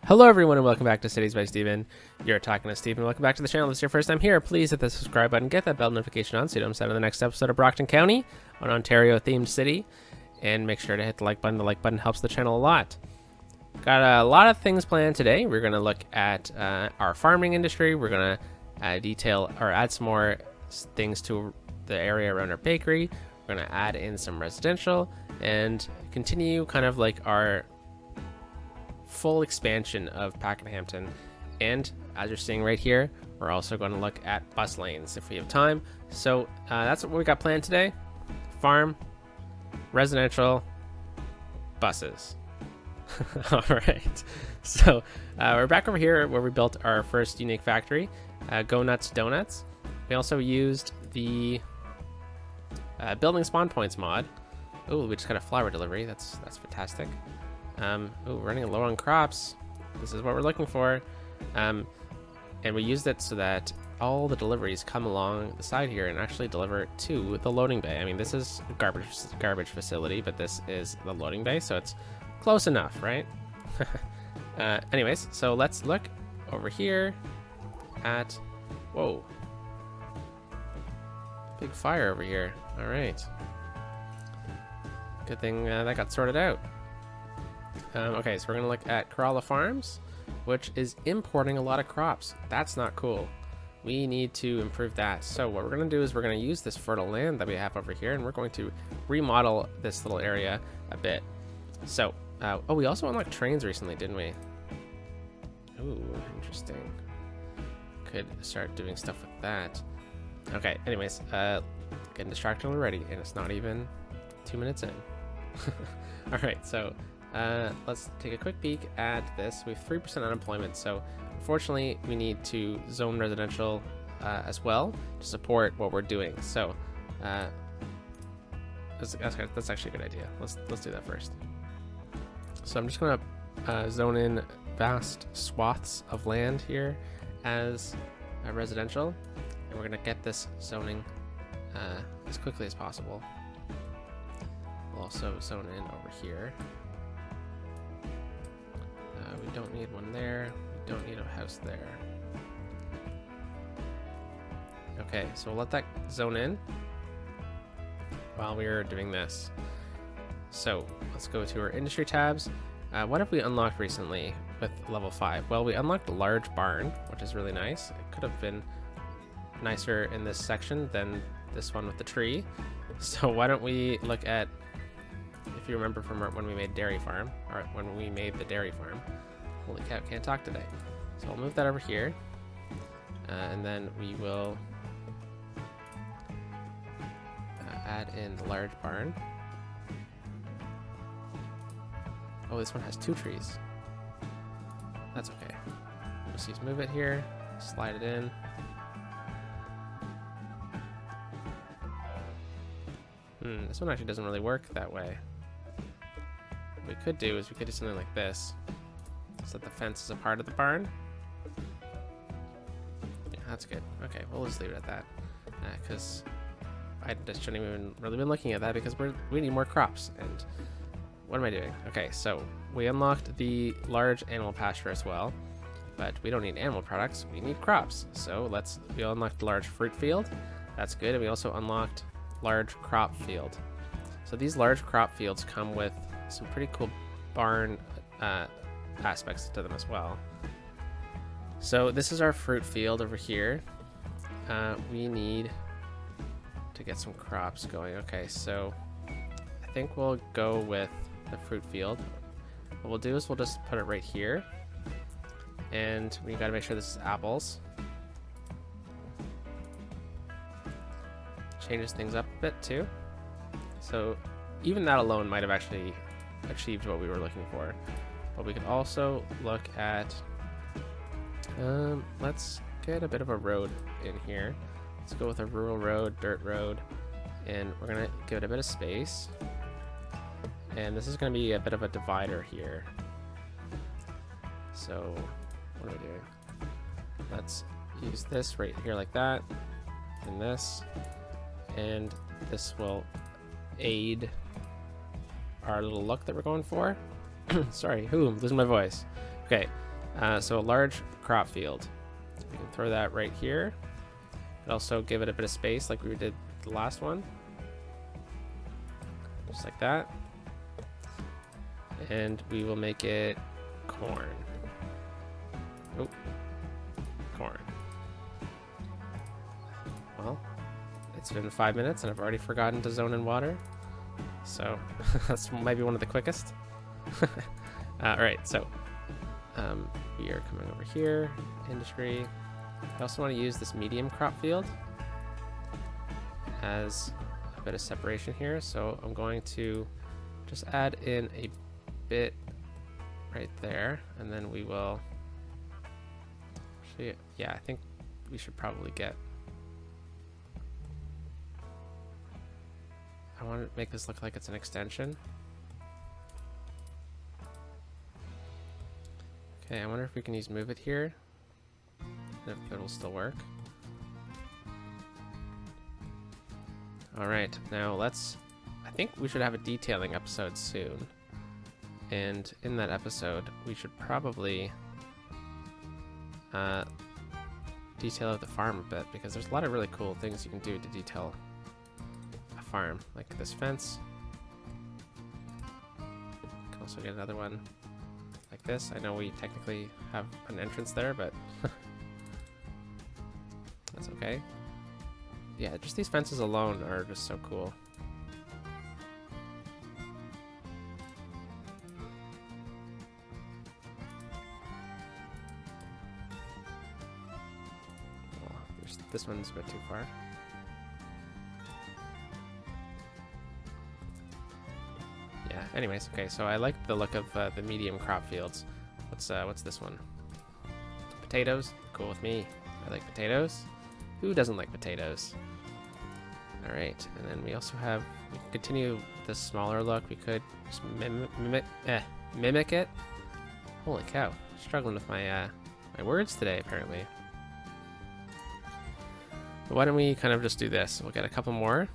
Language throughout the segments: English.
Hello everyone and welcome back to Cities by Steven. You're talking to Steven. Welcome back to the channel. If this is your first time here, please hit the subscribe button, get that bell notification on so you don't miss out on the next episode of Brockton County, an Ontario themed city, and make sure to hit the like button. The like button helps the channel a lot. Got a lot of things planned today. We're going to look at our farming industry. We're going to detail or add some more things to the area around our bakery. We're going to add in some residential and continue kind of like our full expansion of Pakenhampton. And as you're seeing right here, we're also going to look at bus lanes if we have time. So that's what we got planned today: farm, residential, buses. All right, so we're back over here where we built our first unique factory, Go Nuts Donuts. We also used the building spawn points mod. Oh, we just got a flower delivery. That's fantastic. Oh, running low on crops. This is what we're looking for. And we used it so that all the deliveries come along the side here and actually deliver to the loading bay. I mean, this is a garbage facility, but this is the loading bay, so it's close enough, right? Anyways, so let's look over here at, whoa, big fire over here. All right, good thing that got sorted out. Okay, so we're gonna look at Corolla Farms, which is importing a lot of crops. That's not cool. We need to improve that. So what we're gonna do is we're gonna use this fertile land that we have over here, and we're going to remodel this little area a bit. So, oh, we also unlocked trains recently, didn't we? Ooh, interesting. Could start doing stuff with that. Okay, anyways, getting distracted already, and it's not even 2 minutes in. All right, so let's take a quick peek at this. We have 3% unemployment, so unfortunately we need to zone residential as well to support what we're doing. So that's actually a good idea. Let's do that first. So I'm just gonna zone in vast swaths of land here as residential, and we're gonna get this zoning as quickly as possible. We'll also zone in over here. We don't need one there. We don't need a house there. Okay, so we'll let that zone in while we're doing this. So let's go to our industry tabs. What have we unlocked recently with level 5? Well, we unlocked a large barn, which is really nice. It could have been nicer in this section than this one with the tree. So why don't we look at, if you remember from when we made dairy farm, or when we made the dairy farm. Holy cow, can't talk today. So I'll move that over here, and then we will add in the large barn. Oh, this one has 2 trees. That's okay. Let's just move it here, slide it in. This one actually doesn't really work that way. What we could do is we could do something like this, so that the fence is a part of the barn. Yeah, that's good. Okay, we'll just leave it at that, because I just shouldn't even really been looking at that because we need more crops. And what am I doing? Okay, so we unlocked the large animal pasture as well, but we don't need animal products. We need crops. So we unlocked the large fruit field. That's good. And we also unlocked large crop field. So these large crop fields come with some pretty cool barn aspects to them as well. So this is our fruit field over here. We need to get some crops going. Okay, so I think we'll go with the fruit field. What we'll do is we'll just put it right here, and we got to make sure this is apples. Changes things up a bit too. So even that alone might have actually achieved what we were looking for. But we could also look at, let's get a bit of a road in here. Let's go with a rural road, dirt road, and we're gonna give it a bit of space. And this is gonna be a bit of a divider here. So what are we doing? Let's use this right here like that, and this will aid our little look that we're going for. Sorry, losing my voice. Okay, So a large crop field. We can throw that right here. But also give it a bit of space like we did the last one. Just like that. And we will make it corn. Oh, corn. Well, it's been 5 minutes and I've already forgotten to zone in water. So that's maybe one of the quickest. All right, so we are coming over here, industry. I also want to use this medium crop field as a bit of separation here. So I'm going to just add in a bit right there, and then we will actually, yeah, I think we should probably get, I want to make this look like it's an extension. Okay, I wonder if we can use move it here, and if it'll still work. All right, now I think we should have a detailing episode soon. And in that episode, we should probably detail out the farm a bit, because there's a lot of really cool things you can do to detail a farm, like this fence. You can also get another one like this. I know we technically have an entrance there, but that's okay. Yeah, just these fences alone are just so cool. This one's a bit too far. Yeah, anyways, okay, so I like the look of the medium crop fields. What's this one? Potatoes? Cool with me. I like potatoes. Who doesn't like potatoes? All right, and then we also have, we can continue the smaller look. We could just mimic it. Holy cow, struggling with my my words today apparently. But why don't we kind of just do this? We'll get a couple more,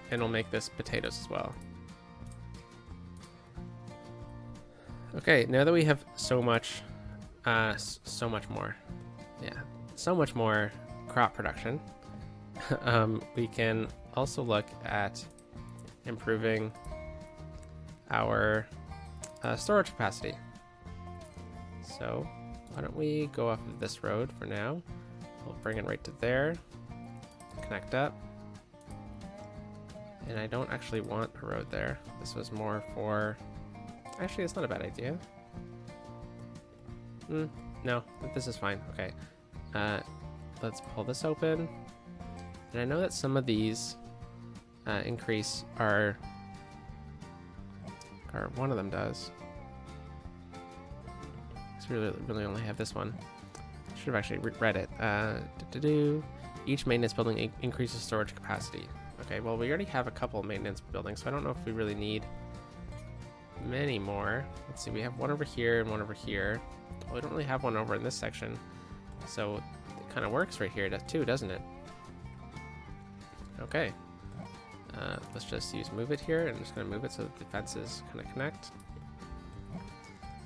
and we'll make this potatoes as well. Okay, now that we have so much more, yeah, so much more crop production, we can also look at improving our storage capacity. So why don't we go off of this road for now? We'll bring it right to there, connect up. And I don't actually want a road there. This was more for, actually it's not a bad idea. No, this is fine, okay. Let's pull this open. And I know that some of these increase our, or one of them does. So we really only have this one. Should have actually read it. Each maintenance building increases storage capacity. Okay, well we already have a couple of maintenance buildings, so I don't know if we really need many more. Let's see, we have one over here and one over here. Well, we don't really have one over in this section, so it kind of works right here too, doesn't it? Okay, let's just use move it here. I'm just going to move it so that the fences kind of connect.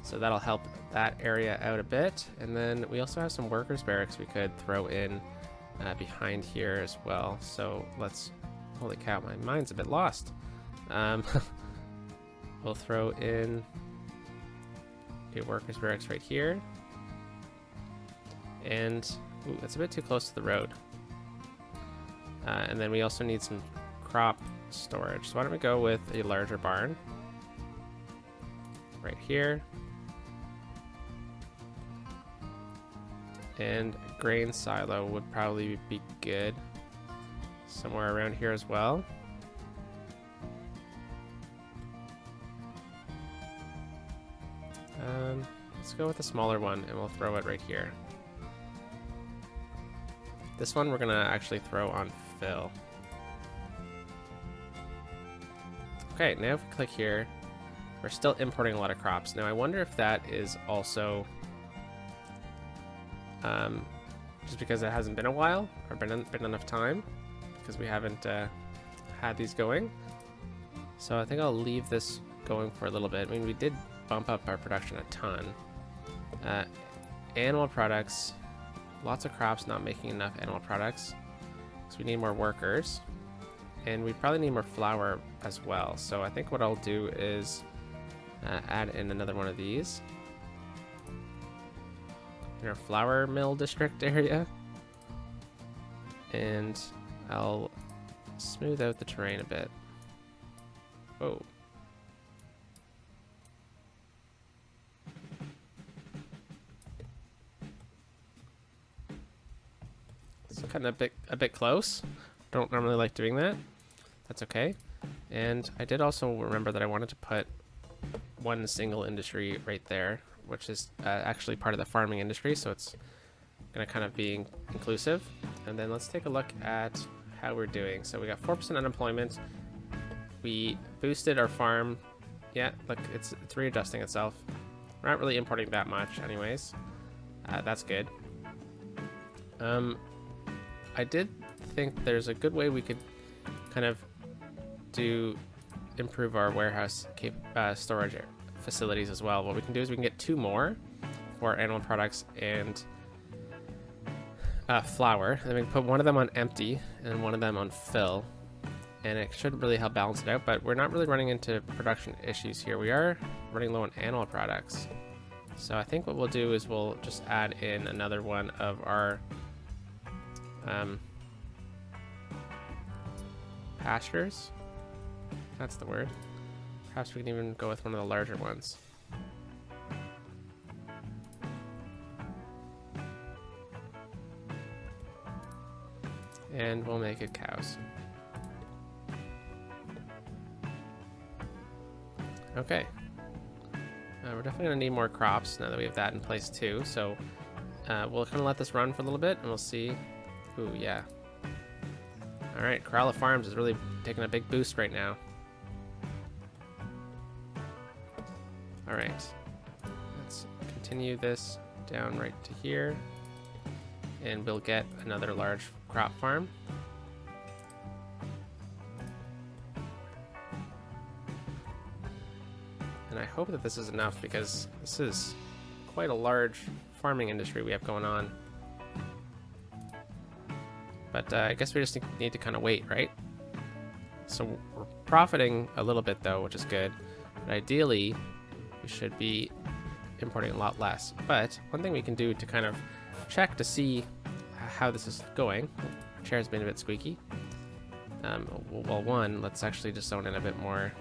So that'll help that area out a bit. And then we also have some workers barracks we could throw in behind here as well. So let's, holy cow, my mind's a bit lost. We'll throw in a workers barracks right here. And ooh, that's a bit too close to the road. And then we also need some crop storage. So why don't we go with a larger barn right here. And a grain silo would probably be good somewhere around here as well. Let's go with the smaller one and we'll throw it right here. This one we're gonna actually throw on fill. Okay, now if we click here, we're still importing a lot of crops. Now I wonder if that is also just because it hasn't been a while or been enough time, because we haven't had these going. So I think I'll leave this going for a little bit. I mean, we did bump up our production a ton, Uh, animal products. Lots of crops not making enough animal products. So we need more workers. And we probably need more flour as well. So I think what I'll do is add in another one of these in our flour mill district area. And I'll smooth out the terrain a bit. Whoa. It's kind of a bit close. Don't normally like doing that. That's okay. And I did also remember that I wanted to put one single industry right there, which is actually part of the farming industry, so it's going to kind of be inclusive. And then let's take a look at how we're doing. So we got 4% unemployment. We boosted our farm. Yeah, look, it's readjusting itself. We're not really importing that much anyways. That's good. I did think there's a good way we could kind of improve our warehouse storage facilities as well. What we can do is we can get 2 more for animal products and flour. And then we can put one of them on empty and one of them on fill. And it should really help balance it out, but we're not really running into production issues here. We are running low on animal products. So I think what we'll do is we'll just add in another one of our pastures. That's the word. Perhaps we can even go with one of the larger ones. And we'll make it cows. Okay. We're definitely going to need more crops now that we have that in place too. So we'll kind of let this run for a little bit and we'll see. Ooh, yeah. All right, Coralla Farms is really taking a big boost right now. All right, let's continue this down right to here, and we'll get another large crop farm. And I hope that this is enough because this is quite a large farming industry we have going on. But I guess we just need to kind of wait, right? So we're profiting a little bit though, which is good. But ideally, we should be importing a lot less. But one thing we can do to kind of check to see how this is going. Chair's been a bit squeaky. Well, one, let's actually just zone in a bit more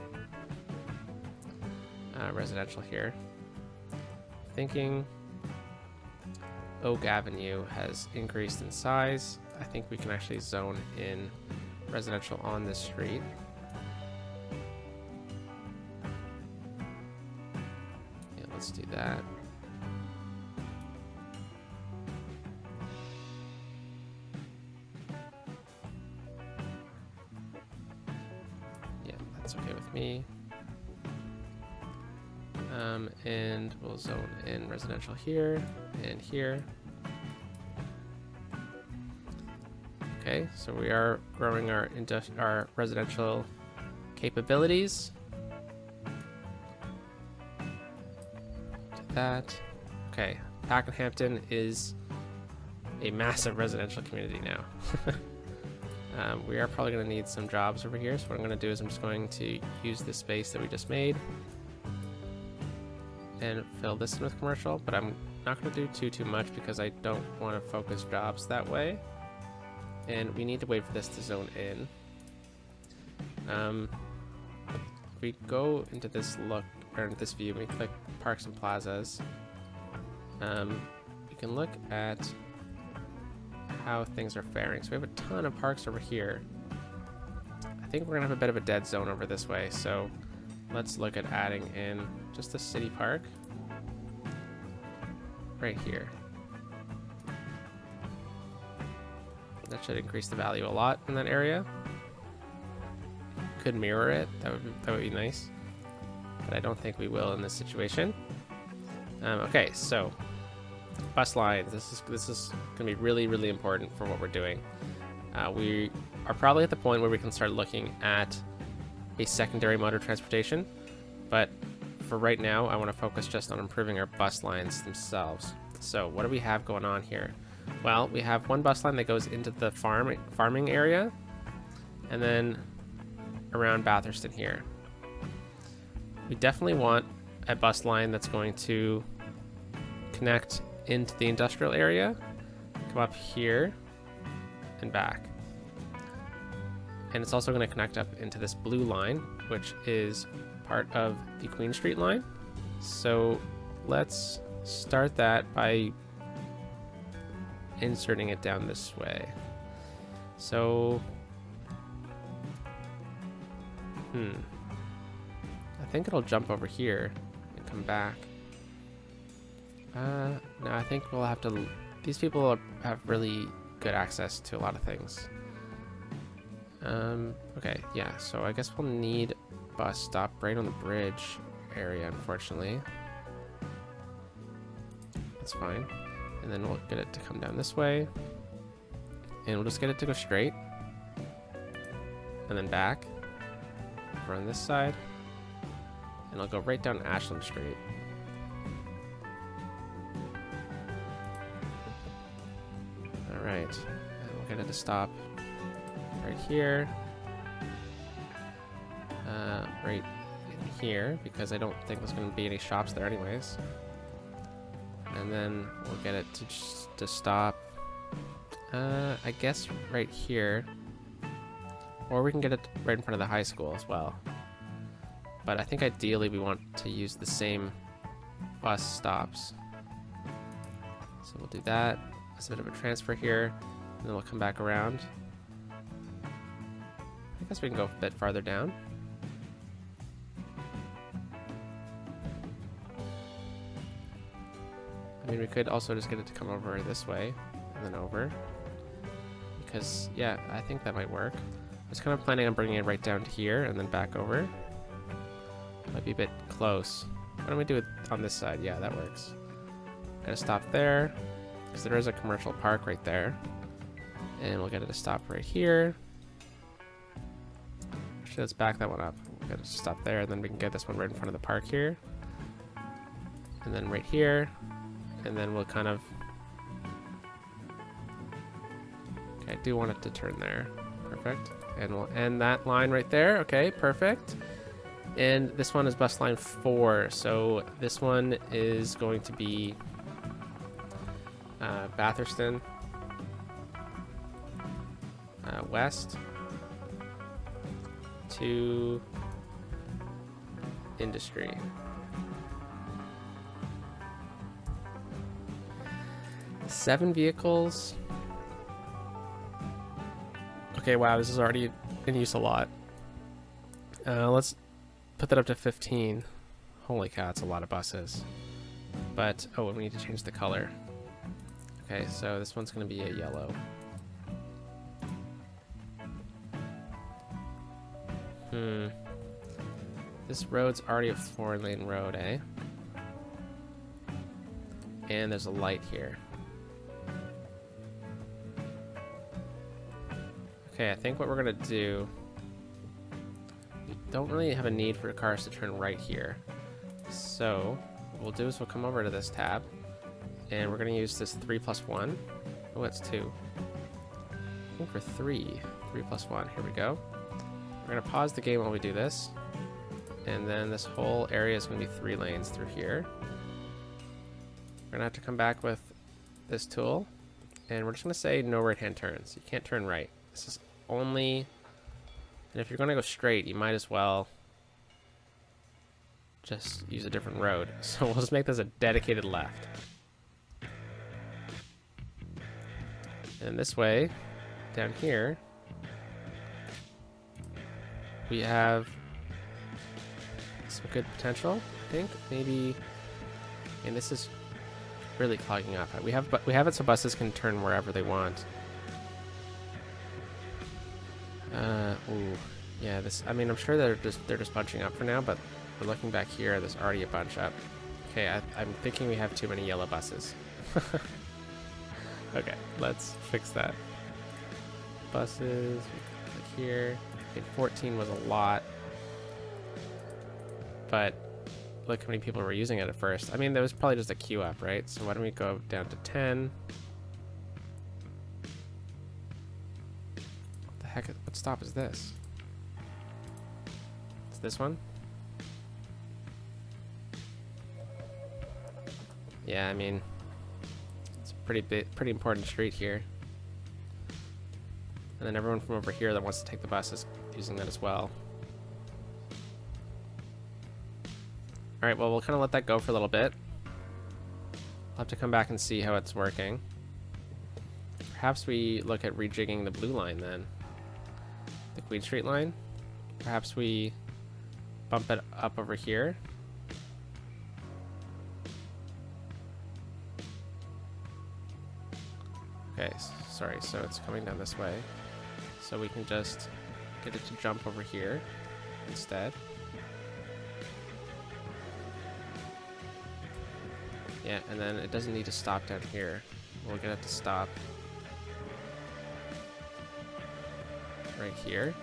residential here. Thinking Oak Avenue has increased in size. I think we can actually zone in residential on this street. Yeah, let's do that. Yeah, that's okay with me. And we'll zone in residential here and here. Okay, so we are growing our residential capabilities. That. Okay, Pakenhampton is a massive residential community now. We are probably going to need some jobs over here, so what I'm going to do is I'm just going to use the space that we just made and fill this in with commercial, but I'm not going to do too much because I don't want to focus jobs that way. And we need to wait for this to zone in. If we go into this look, or into this view, we click Parks and Plazas. We can look at how things are faring. So we have a ton of parks over here. I think we're gonna have a bit of a dead zone over this way, so let's look at adding in just a city park right here. That should increase the value a lot in that area. Could mirror it, that would be nice, but I don't think we will in this situation. Okay, so bus lines. This is gonna be really important for what we're doing. We are probably at the point where we can start looking at a secondary mode of transportation, but for right now, I want to focus just on improving our bus lines themselves. So what do we have going on here? Well, we have one bus line that goes into the farming area, and then around Batherston here. We definitely want a bus line that's going to connect into the industrial area, come up here, and back. And it's also going to connect up into this blue line, which is part of the Queen Street line. So let's start that by inserting it down this way. So, I think it'll jump over here and come back. No, I think we'll have to... These people have really good access to a lot of things. Okay, yeah, so I guess we'll need a bus stop right on the bridge area, unfortunately. That's fine. And then we'll get it to come down this way. And we'll just get it to go straight. And then back. Over on this side. And I'll go right down Ashland Street. Alright. And we'll get it to stop right here. Right in here, because I don't think there's going to be any shops there anyways. And then we'll get it to stop, I guess right here. Or we can get it right in front of the high school as well. But I think ideally we want to use the same bus stops. So we'll do that. There's a bit of a transfer here. And then we'll come back around. I guess we can go a bit farther down. I mean, we could also just get it to come over this way and then over. Because, yeah, I think that might work. I was kind of planning on bringing it right down to here and then back over. Might be a bit close. Why don't we do it on this side? Yeah, that works. Gotta stop there, because there is a commercial park right there. And we'll get it to stop right here. Actually, let's back that one up. We'll get it to stop there, and then we can get this one right in front of the park here. And then right here. And then we'll kind of... Okay, I do want it to turn there. Perfect. And we'll end that line right there. Okay, perfect. And this one is bus line 4. So this one is going to be Batherston west to Industry. Seven vehicles. Okay, wow, this is already in use a lot. Let's put that up to 15. Holy cow, that's a lot of buses. But, oh, we need to change the color. Okay, so this one's going to be a yellow. This road's already a 4-lane road, eh? And there's a light here. Okay, I think what we're gonna do, we don't really have a need for cars to turn right here. So what we'll do is we'll come over to this tab, and we're gonna use this 3+1. Oh, it's 2. I think for 3 +1. Here we go. We're gonna pause the game while we do this, and then this whole area is gonna be 3 lanes through here. We're gonna have to come back with this tool, and we're just gonna say no right-hand turns. You can't turn right. This is only, and if you're gonna go straight, you might as well just use a different road. So we'll just make this a dedicated left. And this way, down here, we have some good potential, I think. Maybe, and this is really clogging up. We have it so buses can turn wherever they want. Ooh, yeah. This. I mean, I'm sure they're just bunching up for now, but we're looking back here. There's already a bunch up. Okay, I'm thinking we have too many yellow buses. Okay, let's fix that. Buses like here. Okay, 14 was a lot, but look how many people were using it at first. I mean, there was probably just a queue up, right? So why don't we go down to 10? What the heck? What stop is this? It's this one? Yeah, I mean, it's a pretty important street here. And then everyone from over here that wants to take the bus is using that as well. Alright, well, we'll kind of let that go for a little bit. I'll have to come back and see how it's working. Perhaps we look at rejigging the blue line then. The Queen Street line. Perhaps we bump it up over here. Okay, sorry, so it's coming down this way. So we can just get it to jump over here instead. Yeah, and then it doesn't need to stop down here. We'll get it to stop right here.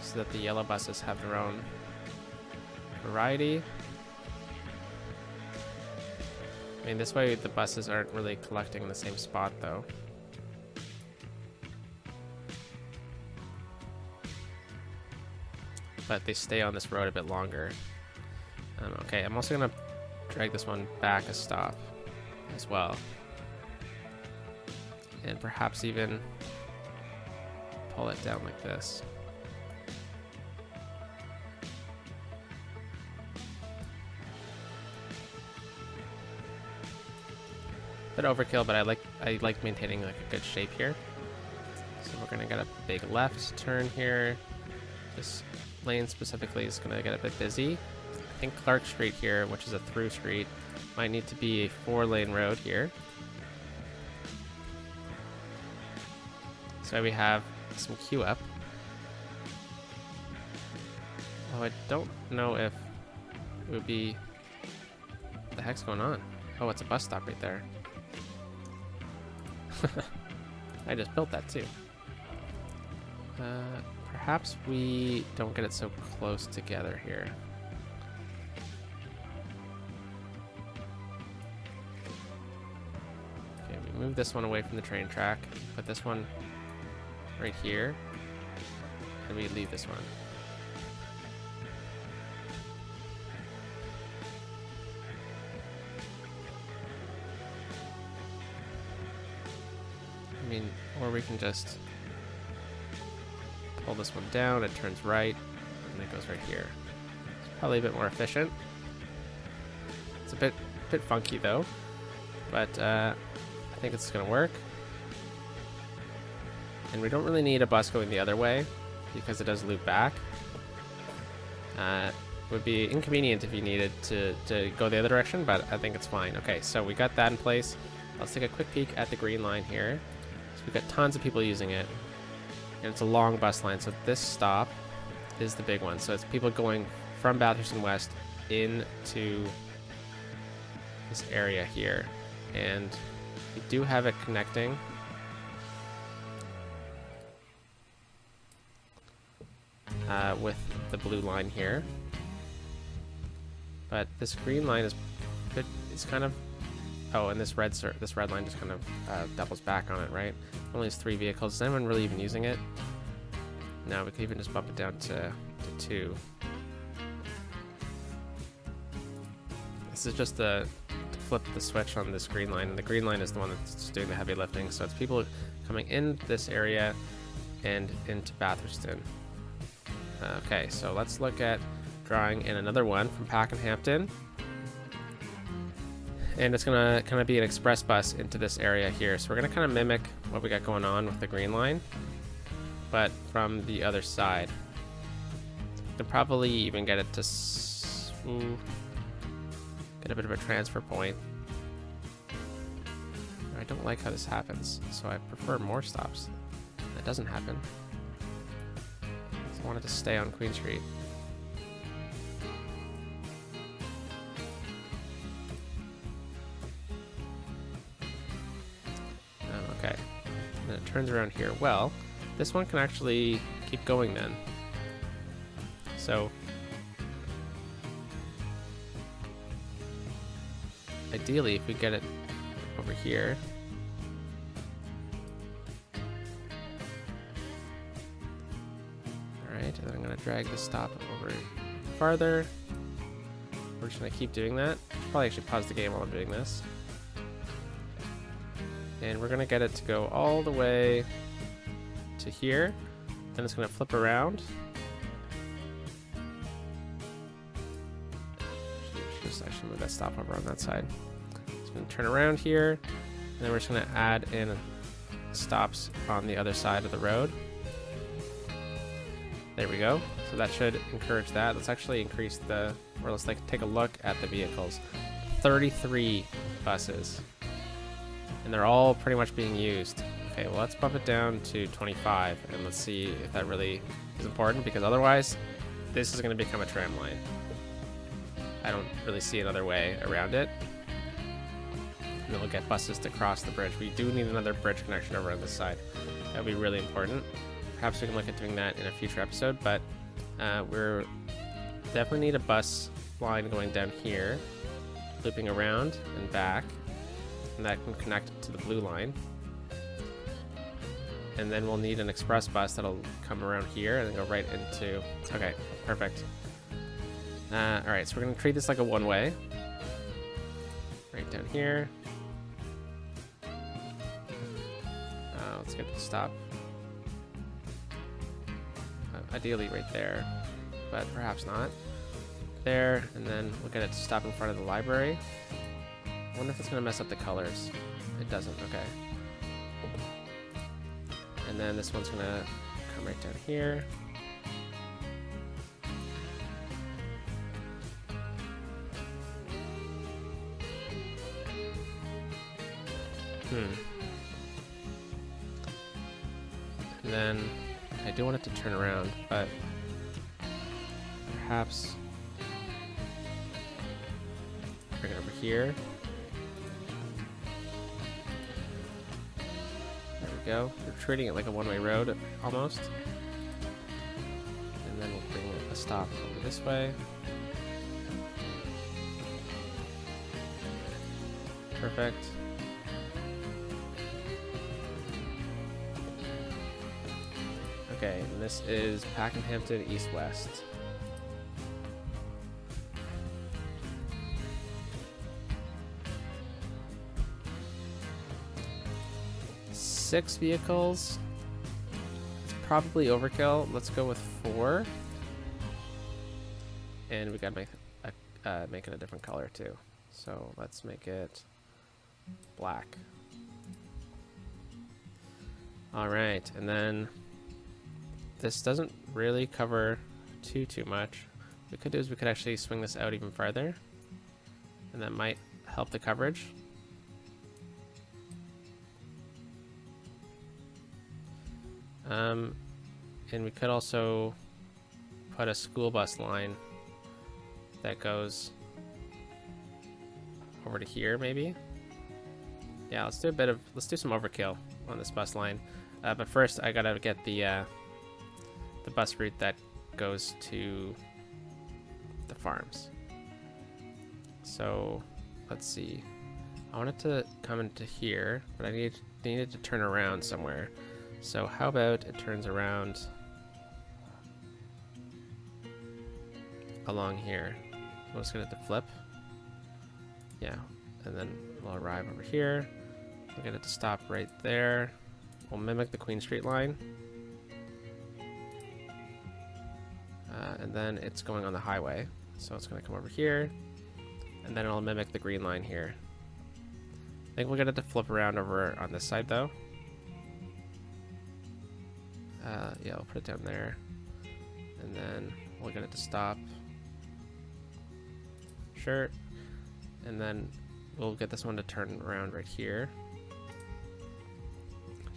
So that the yellow buses have their own variety. I mean, this way the buses aren't really collecting in the same spot, though. But they stay on this road a bit longer. Okay, I'm also gonna drag this one back a stop as well. And perhaps even pull it down like this. Bit overkill, but I like maintaining like a good shape here. So we're gonna get a big left turn here. This lane specifically is gonna get a bit busy. I think Clark Street here, which is a through street, might need to be a 4-lane road here. So we have some queue up. Oh, I don't know if it would be... What the heck's going on? Oh, it's a bus stop right there. I just built that too. Perhaps we don't get it so close together here. Okay, we move this one away from the train track, put this one right here, and we leave this one. I mean, or we can just pull this one down, it turns right, and it goes right here. It's probably a bit more efficient. It's a bit funky though, but I think it's gonna work. And we don't really need a bus going the other way because it does loop back. It would be inconvenient if you needed to go the other direction, but I think it's fine. Okay, so we got that in place. Let's take a quick peek at the green line here. So we've got tons of people using it, and it's a long bus line. So this stop is the big one. So it's people going from Bathurst West into this area here, and we do have it connecting. With the blue line here, but this green line is kind of, oh, and this red line just kind of doubles back on it, right? Only has 3 vehicles. Is anyone really even using it? No, we could even just bump it down to 2. This is just to flip the switch on this green line, and the green line is the one that's doing the heavy lifting. So it's people coming in this area and into Batherston. Okay, so let's look at drawing in another one from Pakenhampton. And it's gonna kind of be an express bus into this area here. So we're gonna kind of mimic what we got going on with the green line, but from the other side. Could probably even get it to get a bit of a transfer point. I don't like how this happens, so I prefer more stops. That doesn't happen. I wanted to stay on Queen Street. Okay, and then it turns around here. Well, this one can actually keep going then. So ideally, if we get it over here, all right, and then I'm gonna drag the stop over farther. We're just gonna keep doing that. Probably actually pause the game while I'm doing this. And we're gonna get it to go all the way to here. Then it's gonna flip around. Just actually move that stop over on that side. It's gonna turn around here, and then we're just gonna add in stops on the other side of the road. There we go. So that should encourage that. Let's actually increase the, or let's like take a look at the vehicles. 33 buses, and they're all pretty much being used. Okay, well let's bump it down to 25, and let's see if that really is important, because otherwise this is going to become a tram line. I don't really see another way around it. And then we'll get buses to cross the bridge. We do need another bridge connection over on this side. That would be really important. Perhaps we can look at doing that in a future episode, but we're definitely need a bus line going down here, looping around and back, and that can connect to the blue line. And then we'll need an express bus that'll come around here and then go right into, okay, perfect. All right, so we're gonna treat this like a one-way. Right down here. Let's get it to stop. Ideally right there, but perhaps not. There, and then we'll get it to stop in front of the library. I wonder if it's gonna mess up the colors. It doesn't, okay. And then this one's gonna come right down here. And then I do want it to turn around, but perhaps bring it over here. There we go. We're treating it like a one-way road almost. And then we'll bring a stop over this way. Perfect. Okay, and this is Pakenhampton East-West. Six vehicles. It's probably overkill. Let's go with 4. And we gotta make it a different color too. So let's make it black. All right, and then this doesn't really cover too much. What we could do is we could actually swing this out even farther, and that might help the coverage. And we could also put a school bus line that goes over to here, maybe. Yeah, let's do some overkill on this bus line. But first, I gotta get the bus route that goes to the farms. So let's see. I want it to come into here, but I need it to turn around somewhere. So how about it turns around along here? We'll just get it to flip. Yeah, and then we'll arrive over here. We'll get it to stop right there. We'll mimic the Queen Street line. And then it's going on the highway. So it's going to come over here. And then it'll mimic the green line here. I think we'll get it to flip around over on this side though. Yeah, I'll put it down there. And then we'll get it to stop. Sure. And then we'll get this one to turn around right here.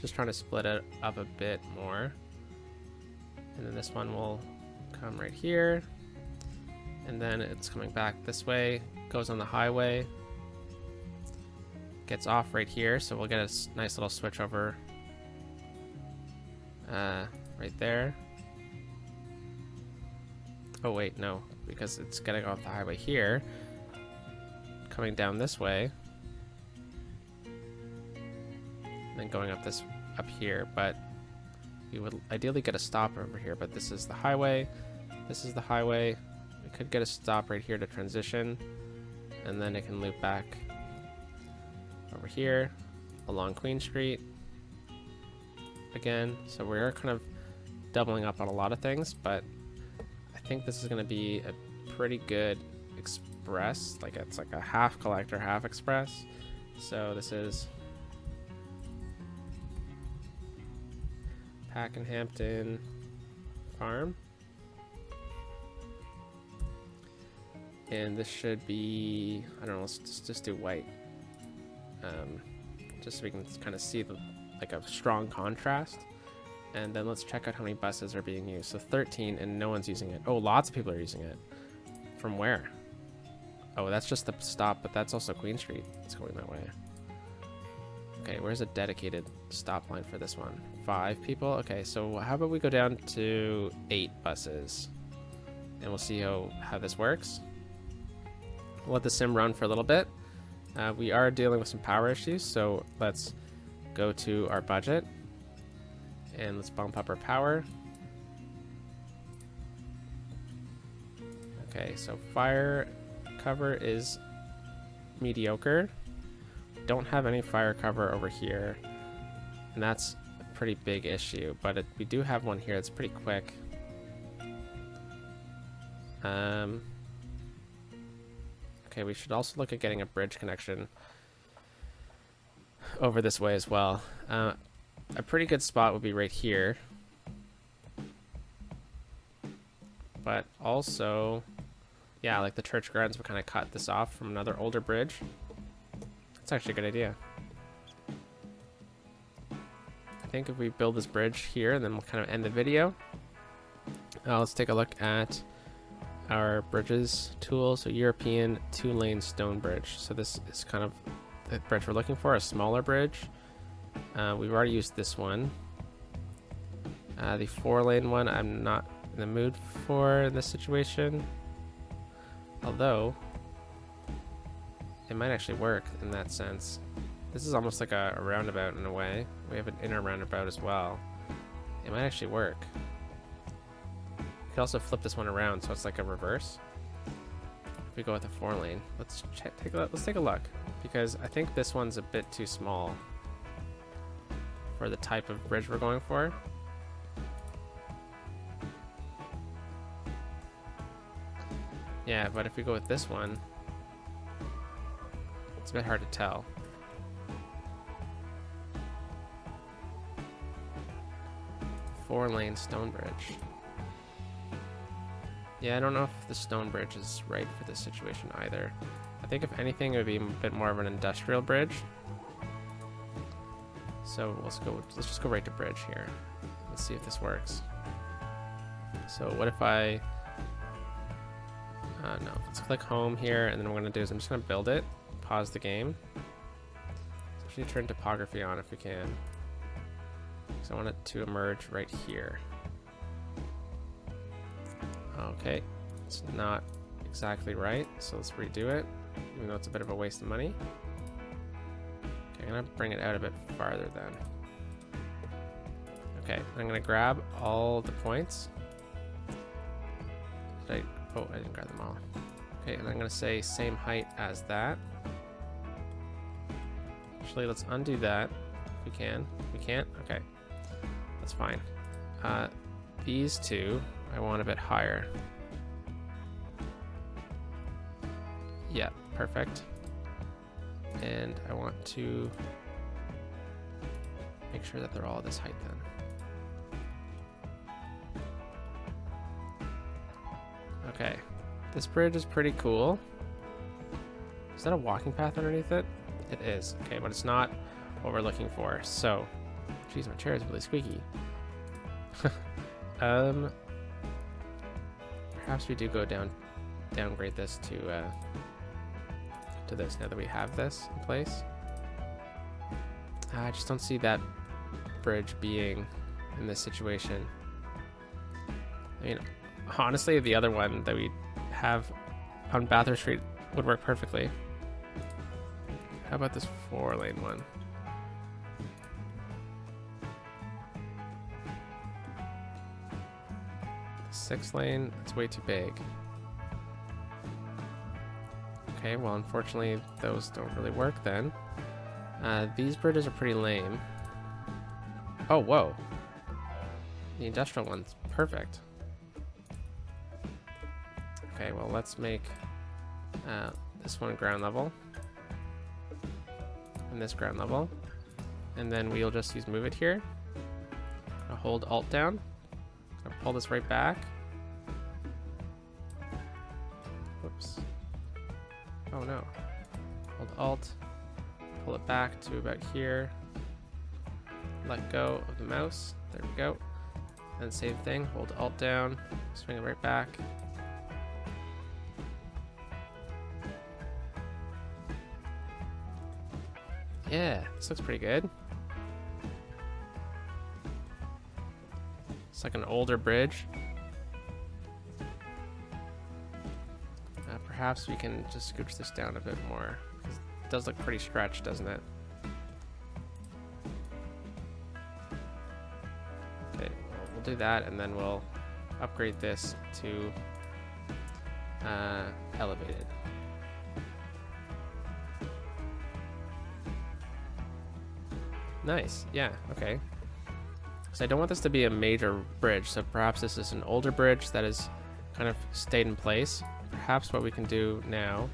Just trying to split it up a bit more. And then this one will come right here. And then it's coming back this way, goes on the highway, gets off right here. So we'll get a nice little switch over right there. Oh wait, no, because it's gonna go off the highway here, coming down this way, and then going up here. But we would ideally get a stop over here. But this is the highway. This is the highway. We could get a stop right here to transition, and then it can loop back over here along Queen Street again. So we're kind of doubling up on a lot of things, but I think this is going to be a pretty good express. Like it's like a half collector, half express. So this is Pakenhampton Farm. And this should be, I don't know, let's just do white. Just so we can kind of see like a strong contrast. And then let's check out how many buses are being used. So 13 and no one's using it. Oh, lots of people are using it. From where? Oh, that's just the stop, but that's also Queen Street. It's going that way. Okay, where's a dedicated stop line for this one? 5 people? Okay, so how about we go down to 8 buses. And we'll see how this works. We'll let the sim run for a little bit. We are dealing with some power issues, so let's go to our budget. And let's bump up our power. Okay, so fire cover is mediocre. Don't have any fire cover over here. And that's a pretty big issue, but we do have one here that's pretty quick. Okay, we should also look at getting a bridge connection over this way as well. A pretty good spot would be right here. But also, yeah, like the church gardens would kind of cut this off from another older bridge. That's actually a good idea. I think if we build this bridge here, and then we'll kind of end the video. Let's take a look at our bridges tool. So European 2-lane stone bridge. So this is kind of the bridge we're looking for, a smaller bridge. We've already used this one. The 4-lane one I'm not in the mood for in this situation. Although, it might actually work in that sense. This is almost like a roundabout in a way. We have an inner roundabout as well. It might actually work. We could also flip this one around so it's like a reverse. If we go with a 4-lane, let's take a look, because I think this one's a bit too small for the type of bridge we're going for. Yeah, but if we go with this one, it's a bit hard to tell. Four-lane stone bridge. Yeah, I don't know if the stone bridge is right for this situation either. I think if anything, it would be a bit more of an industrial bridge. So let's just go right to bridge here. Let's see if this works. So what if I, no, let's click home here, and then what I'm gonna do is I'm just gonna build it, pause the game. Let's actually turn topography on if we can. So I want it to emerge right here. Okay, it's not exactly right, so let's redo it, even though it's a bit of a waste of money. Okay, I'm gonna bring it out a bit farther then. Okay, I'm gonna grab all the points. Oh, I didn't grab them all. Okay, and I'm gonna say same height as that. Actually, let's undo that if we can. We can't? Okay, that's fine. These two, I want a bit higher. Yeah, perfect. And I want to make sure that they're all this height then. Okay, this bridge is pretty cool. Is that a walking path underneath it? It is. Okay, but it's not what we're looking for. So, geez, my chair is really squeaky. Perhaps we do go downgrade this to this now that we have this in place. I just don't see that bridge being in this situation. I mean, Honestly, the other one that we have on Bathurst Street would work perfectly. How about this 4-lane one? The 6-lane, it's way too big. Okay, well, unfortunately, those don't really work then. These bridges are pretty lame. Oh, whoa. The industrial one's perfect. Okay, well, let's make this one ground level. And this ground level. And then we'll just use move it here. I'll hold Alt down. I'll pull this right back. Whoops. Oh no. Hold Alt. Pull it back to about here. Let go of the mouse. There we go. And same thing. Hold Alt down. Swing it right back. Yeah, this looks pretty good. It's like an older bridge. Perhaps we can just scooch this down a bit more. It does look pretty stretched, doesn't it? Okay, well, we'll do that, and then we'll upgrade this to elevated. Nice, yeah, okay. So I don't want this to be a major bridge, so perhaps this is an older bridge that has kind of stayed in place. Perhaps what we can do now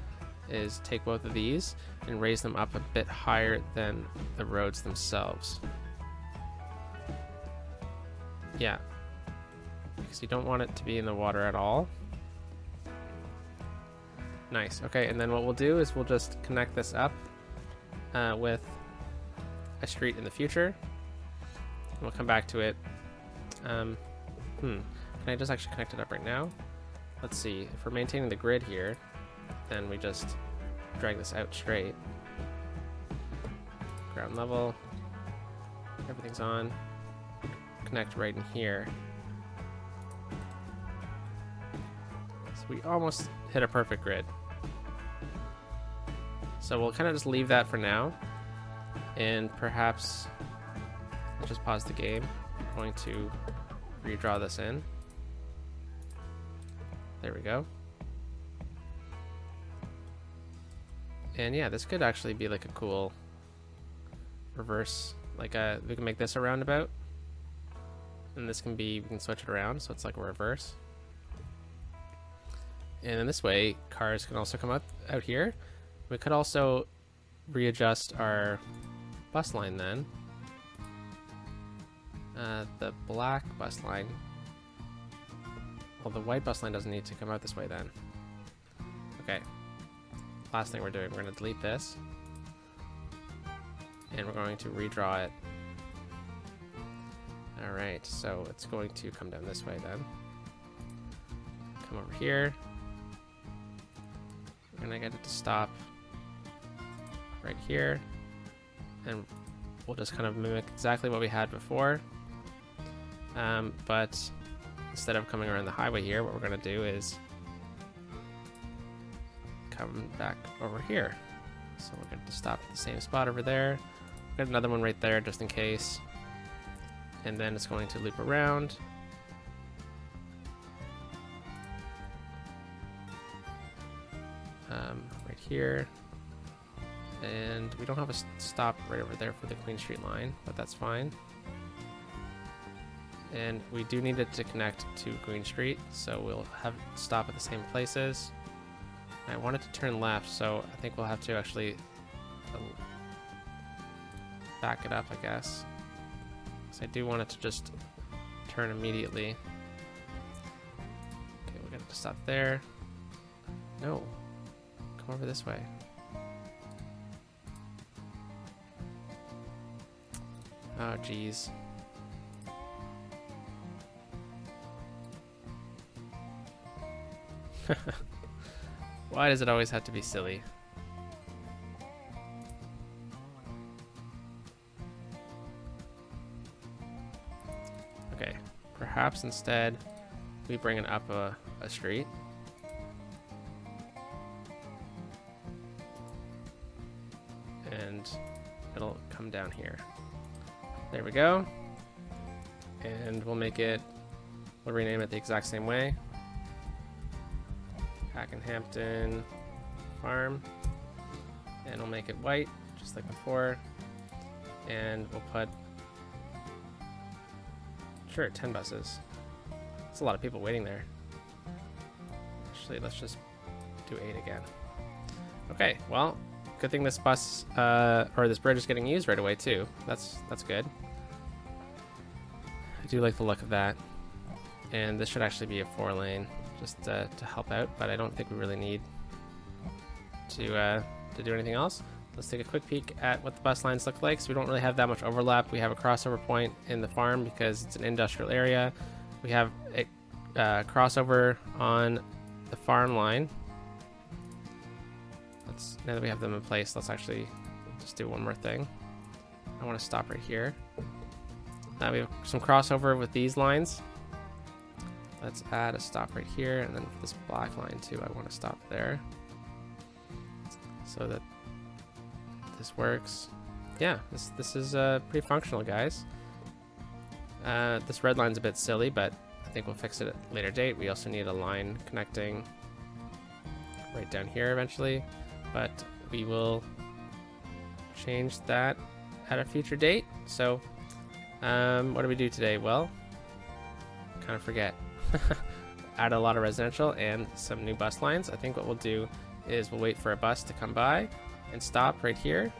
is take both of these and raise them up a bit higher than the roads themselves. Yeah, because you don't want it to be in the water at all. Nice, okay, and then what we'll do is we'll just connect this up with a street in the future. We'll come back to it. Can I just actually connect it up right now? Let's see, if we're maintaining the grid here, then we just drag this out straight. Ground level, everything's on. Connect right in here. So we almost hit a perfect grid. So we'll kind of just leave that for now. And perhaps, let's just pause the game. I'm going to redraw this in. There we go. And yeah, this could actually be like a cool reverse, like we can make this a roundabout. And this can be, we can switch it around, so it's like a reverse. And in this way, cars can also come out here. We could also readjust our bus line then. The black bus line. Well, the white bus line doesn't need to come out this way then. Okay. Last thing we're doing, we're going to delete this. And we're going to redraw it. Alright, so it's going to come down this way then. Come over here. We're going to get it to stop right here. And we'll just kind of mimic exactly what we had before. But instead of coming around the highway here, what we're going to do is come back over here. So we're going to stop at the same spot over there. Got another one right there just in case. And then it's going to loop around. Right here. And we don't have a stop right over there for the Queen Street line, but that's fine. And we do need it to connect to Green Street, so we'll have it stop at the same places. I want it to turn left, so I think we'll have to actually back it up, I guess. Because I do want it to just turn immediately. Okay, we'll get it to stop there. No. Come over this way. Oh, geez. Why does it always have to be silly? Okay, perhaps instead we bring it up a street. And it'll come down here. There we go. And we'll rename it the exact same way. Hackenhampton Farm. And we'll make it white, just like before. And we'll put, sure, 10 buses. That's a lot of people waiting there. Actually, let's just do 8 again. Okay, well, good thing this bus, or this bridge is getting used right away too. That's good. I do like the look of that. And this should actually be a 4-lane, just to help out, but I don't think we really need to do anything else. Let's take a quick peek at what the bus lines look like. So we don't really have that much overlap. We have a crossover point in the farm because it's an industrial area. We have a crossover on the farm line. Now that we have them in place, let's actually just do one more thing. I want to stop right here. We have some crossover with these lines. Let's add a stop right here, and then this black line too, I want to stop there. So that this works. Yeah, this is pretty functional, guys. This red line's a bit silly, but I think we'll fix it at a later date. We also need a line connecting right down here eventually, but we will change that at a future date. So what do we do today? Well, kind of forget. Add a lot of residential and some new bus lines. I think what we'll do is we'll wait for a bus to come by and stop right here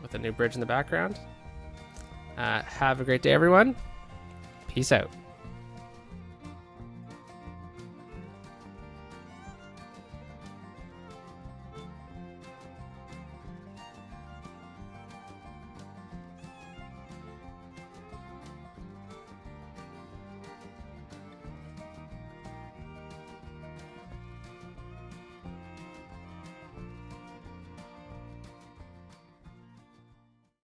with a new bridge in the background. Have a great day, everyone. Peace out.